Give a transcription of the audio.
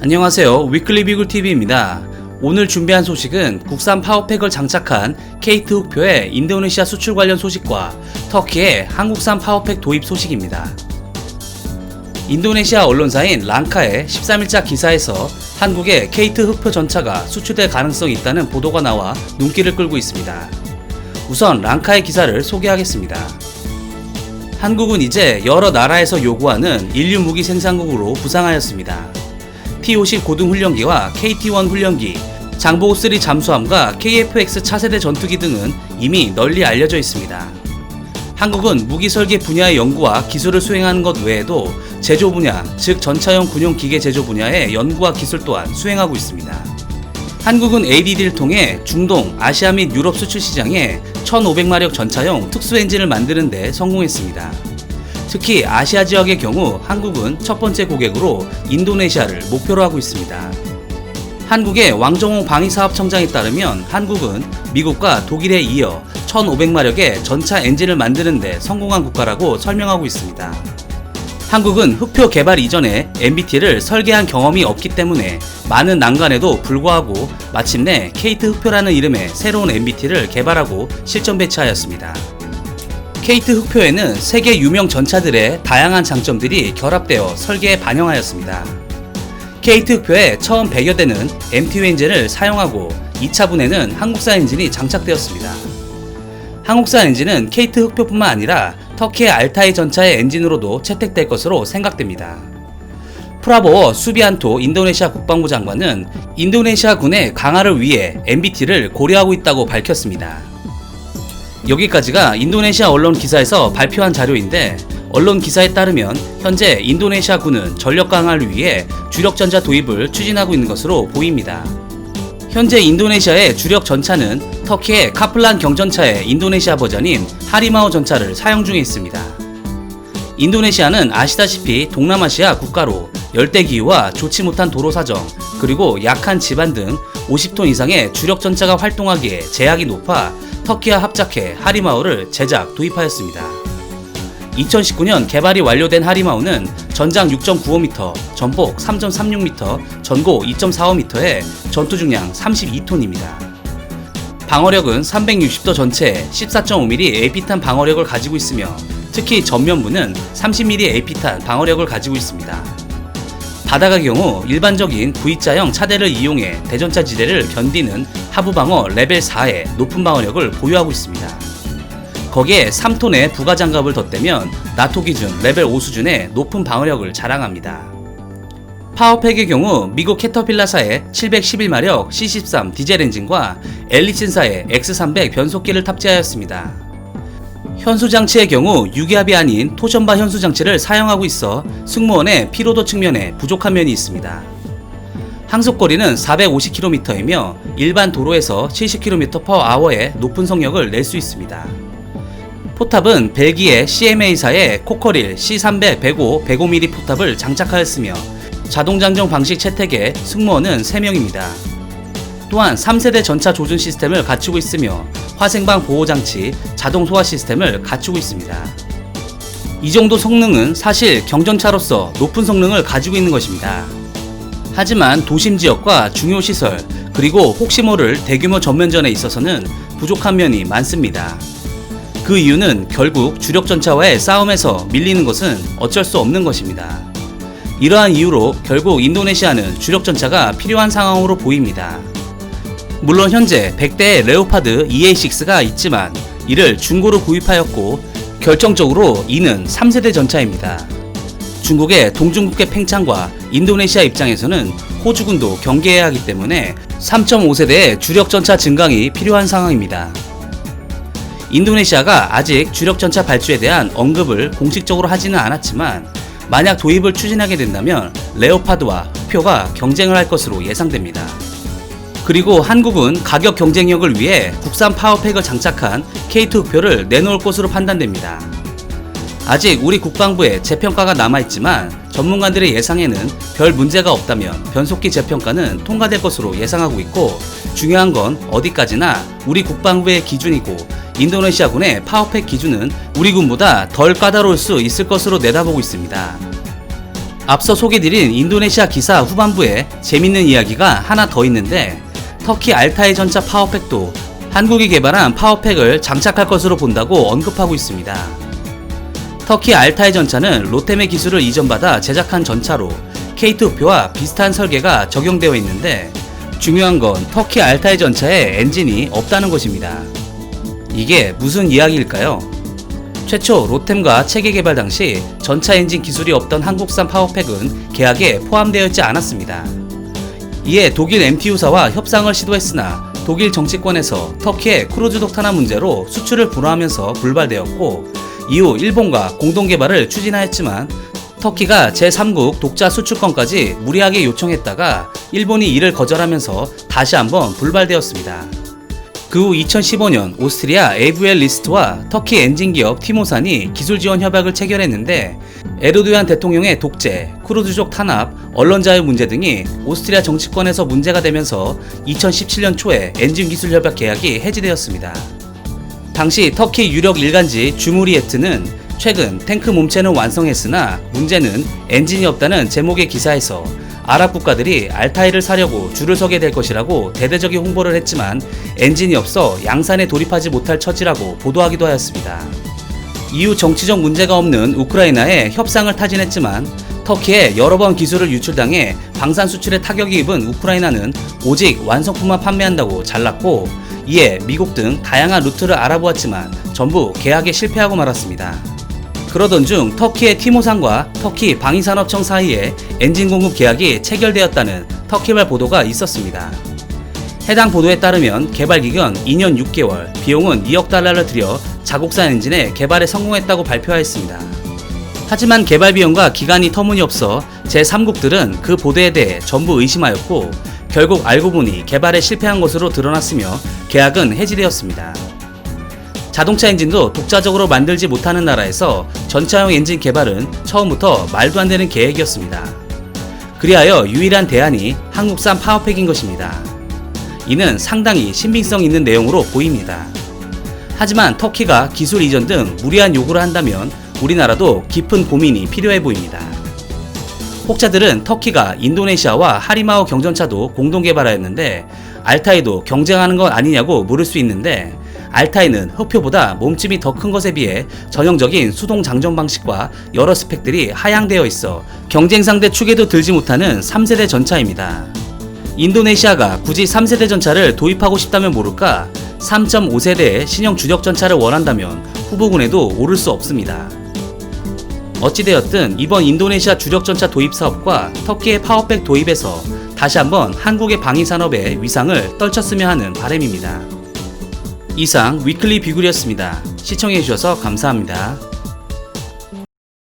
안녕하세요. 위클리 비글TV입니다. 오늘 준비한 소식은 국산 파워팩을 장착한 KT 흑표의 인도네시아 수출 관련 소식과 터키의 한국산 파워팩 도입 소식입니다. 인도네시아 언론사인 랑카의 13일자 기사에서 한국의 KT 흑표 전차가 수출될 가능성이 있다는 보도가 나와 눈길을 끌고 있습니다. 우선 랑카의 기사를 소개하겠습니다. 한국은 이제 여러 나라에서 요구하는 인류 무기 생산국으로 부상하였습니다. T-50 고등훈련기와 KT-1 훈련기, 장보고3 잠수함과 KF-X 차세대 전투기 등은 이미 널리 알려져 있습니다. 한국은 무기 설계 분야의 연구와 기술을 수행하는 것 외에도 제조 분야, 즉 전차용 군용 기계 제조 분야의 연구와 기술 또한 수행하고 있습니다. 한국은 ADD를 통해 중동, 아시아 및 유럽 수출 시장에 1500마력 전차용 특수 엔진을 만드는 데 성공했습니다. 특히 아시아 지역의 경우 한국은 첫 번째 고객으로 인도네시아를 목표로 하고 있습니다. 한국의 왕정홍 방위사업청장에 따르면 한국은 미국과 독일에 이어 1500마력의 전차 엔진을 만드는 데 성공한 국가라고 설명하고 있습니다. 한국은 흑표 개발 이전에 MBT를 설계한 경험이 없기 때문에 많은 난관에도 불구하고 마침내 KT 흑표라는 이름의 새로운 MBT를 개발하고 실전 배치하였습니다. KT 흑표에는 세계 유명 전차들의 다양한 장점들이 결합되어 설계에 반영하였습니다. KT 흑표의 처음 100여 대는 MTU 엔진을 사용하고 2차분에는 한국산 엔진이 장착되었습니다. 한국산 엔진은 KT 흑표뿐만 아니라 터키의 알타이 전차의 엔진으로도 채택될 것으로 생각됩니다. 프라보워 수비안토 인도네시아 국방부 장관은 인도네시아 군의 강화를 위해 MBT를 고려하고 있다고 밝혔습니다. 여기까지가 인도네시아 언론 기사에서 발표한 자료인데, 언론 기사에 따르면 현재 인도네시아 군은 전력 강화를 위해 주력 전차 도입을 추진하고 있는 것으로 보입니다. 현재 인도네시아의 주력 전차는 터키의 카플란 경전차의 인도네시아 버전인 하리마오 전차를 사용 중에 있습니다. 인도네시아는 아시다시피 동남아시아 국가로 열대 기후와 좋지 못한 도로 사정, 그리고 약한 지반 등 50톤 이상의 주력 전차가 활동하기에 제약이 높아 터키와 합작해 하리마오를 제작, 도입하였습니다. 2019년 개발이 완료된 하리마오는 전장 6.95m, 전폭 3.36m, 전고 2.45m에 전투 중량 32톤입니다. 방어력은 360도 전체에 14.5mm AP탄 방어력을 가지고 있으며 특히 전면부는 30mm AP탄 방어력을 가지고 있습니다. 바다의 경우 일반적인 V자형 차대를 이용해 대전차 지대를 견디는 하부방어 레벨 4의 높은 방어력을 보유하고 있습니다. 거기에 3톤의 부가장갑을 덧대면 나토 기준 레벨 5 수준의 높은 방어력을 자랑합니다. 파워팩의 경우 미국 캐터필라사의 711마력 C13 디젤 엔진과 엘리슨사의 X300 변속기를 탑재하였습니다. 현수장치의 경우 유기압이 아닌 토션바 현수장치를 사용하고 있어 승무원의 피로도 측면에 부족한 면이 있습니다. 항속거리는 450km이며 일반 도로에서 70km/h의 높은 성력을 낼 수 있습니다. 포탑은 벨기에 CMA사의 코커릴 C300 105 105mm 포탑을 장착하였으며 자동장정 방식 채택에 승무원은 3명입니다. 또한 3세대 전차 조준 시스템을 갖추고 있으며 화생방 보호장치, 자동 소화 시스템을 갖추고 있습니다. 이 정도 성능은 사실 경전차로서 높은 성능을 가지고 있는 것입니다. 하지만 도심 지역과 중요 시설, 그리고 혹시 모를 대규모 전면전에 있어서는 부족한 면이 많습니다. 그 이유는 결국 주력 전차와의 싸움에서 밀리는 것은 어쩔 수 없는 것입니다. 이러한 이유로 결국 인도네시아는 주력 전차가 필요한 상황으로 보입니다. 물론 현재 100대의 레오파드 EA6가 있지만 이를 중고로 구입하였고 결정적으로 이는 3세대 전차입니다. 중국의 동중국해 팽창과 인도네시아 입장에서는 호주군도 경계해야 하기 때문에 3.5세대의 주력 전차 증강이 필요한 상황입니다. 인도네시아가 아직 주력 전차 발주에 대한 언급을 공식적으로 하지는 않았지만 만약 도입을 추진하게 된다면 레오파드와 흑표가 경쟁을 할 것으로 예상됩니다. 그리고 한국은 가격 경쟁력을 위해 국산 파워팩을 장착한 KT 흑표를 내놓을 것으로 판단됩니다. 아직 우리 국방부에 재평가가 남아있지만 전문가들의 예상에는 별 문제가 없다면 변속기 재평가는 통과될 것으로 예상하고 있고, 중요한 건 어디까지나 우리 국방부의 기준이고 인도네시아군의 파워팩 기준은 우리 군보다 덜 까다로울 수 있을 것으로 내다보고 있습니다. 앞서 소개드린 인도네시아 기사 후반부에 재밌는 이야기가 하나 더 있는데, 터키 알타이 전차 파워팩도 한국이 개발한 파워팩을 장착할 것으로 본다고 언급하고 있습니다. 터키 알타이 전차는 로템의 기술을 이전받아 제작한 전차로 K2 흡표와 비슷한 설계가 적용되어 있는데, 중요한 건 터키 알타이 전차에 엔진이 없다는 것입니다. 이게 무슨 이야기일까요? 최초 로템과 체계 개발 당시 전차 엔진 기술이 없던 한국산 파워팩은 계약에 포함되어 있지 않았습니다. 이에 독일 MTU사와 협상을 시도했으나 독일 정치권에서 터키의 크루즈독 탄환 문제로 수출을 불허하면서 불발되었고, 이후 일본과 공동 개발을 추진하였지만 터키가 제3국 독자 수출권까지 무리하게 요청했다가 일본이 이를 거절하면서 다시 한번 불발되었습니다. 그 후 2015년 오스트리아 에이브엘 리스트와 터키 엔진기업 티모산이 기술 지원 협약을 체결했는데, 에르도안 대통령의 독재, 크루즈족 탄압, 언론 자유 문제 등이 오스트리아 정치권에서 문제가 되면서 2017년 초에 엔진 기술 협약 계약이 해지되었습니다. 당시 터키 유력 일간지 주무리예트는 최근 탱크 몸체는 완성했으나 문제는 엔진이 없다는 제목의 기사에서 아랍 국가들이 알타이를 사려고 줄을 서게 될 것이라고 대대적인 홍보를 했지만 엔진이 없어 양산에 돌입하지 못할 처지라고 보도하기도 하였습니다. 이후 정치적 문제가 없는 우크라이나에 협상을 타진했지만 터키에 여러 번 기술을 유출당해 방산 수출에 타격이 입은 우크라이나는 오직 완성품만 판매한다고 잘랐고, 이에 미국 등 다양한 루트를 알아보았지만 전부 계약에 실패하고 말았습니다. 그러던 중 터키의 티모산과 터키 방위산업청 사이에 엔진 공급 계약이 체결되었다는 터키발 보도가 있었습니다. 해당 보도에 따르면 개발 기간 2년 6개월, 비용은 2억 달러를 들여 자국산 엔진의 개발에 성공했다고 발표하였습니다. 하지만 개발 비용과 기간이 터무니없어 제3국들은 그 보도에 대해 전부 의심하였고, 결국 알고 보니 개발에 실패한 것으로 드러났으며 계약은 해지되었습니다. 자동차 엔진도 독자적으로 만들지 못하는 나라에서 전차용 엔진 개발은 처음부터 말도 안 되는 계획이었습니다. 그리하여 유일한 대안이 한국산 파워팩인 것입니다. 이는 상당히 신빙성 있는 내용으로 보입니다. 하지만 터키가 기술 이전 등 무리한 요구를 한다면 우리나라도 깊은 고민이 필요해 보입니다. 혹자들은 터키가 인도네시아와 하리마우 경전차도 공동 개발하였는데 알타이도 경쟁하는 것 아니냐고 물을 수 있는데, 알타이는 흡표보다 몸집이 더 큰 것에 비해 전형적인 수동 장전 방식과 여러 스펙들이 하향되어 있어 경쟁 상대 축에도 들지 못하는 3세대 전차입니다. 인도네시아가 굳이 3세대 전차를 도입하고 싶다면 모를까 3.5세대의 신형 주력 전차를 원한다면 후보군에도 오를 수 없습니다. 어찌되었든 이번 인도네시아 주력 전차 도입 사업과 터키의 파워팩 도입에서 다시 한번 한국의 방위산업의 위상을 떨쳤으면 하는 바람입니다. 이상 위클리 비굴이었습니다. 시청해주셔서 감사합니다.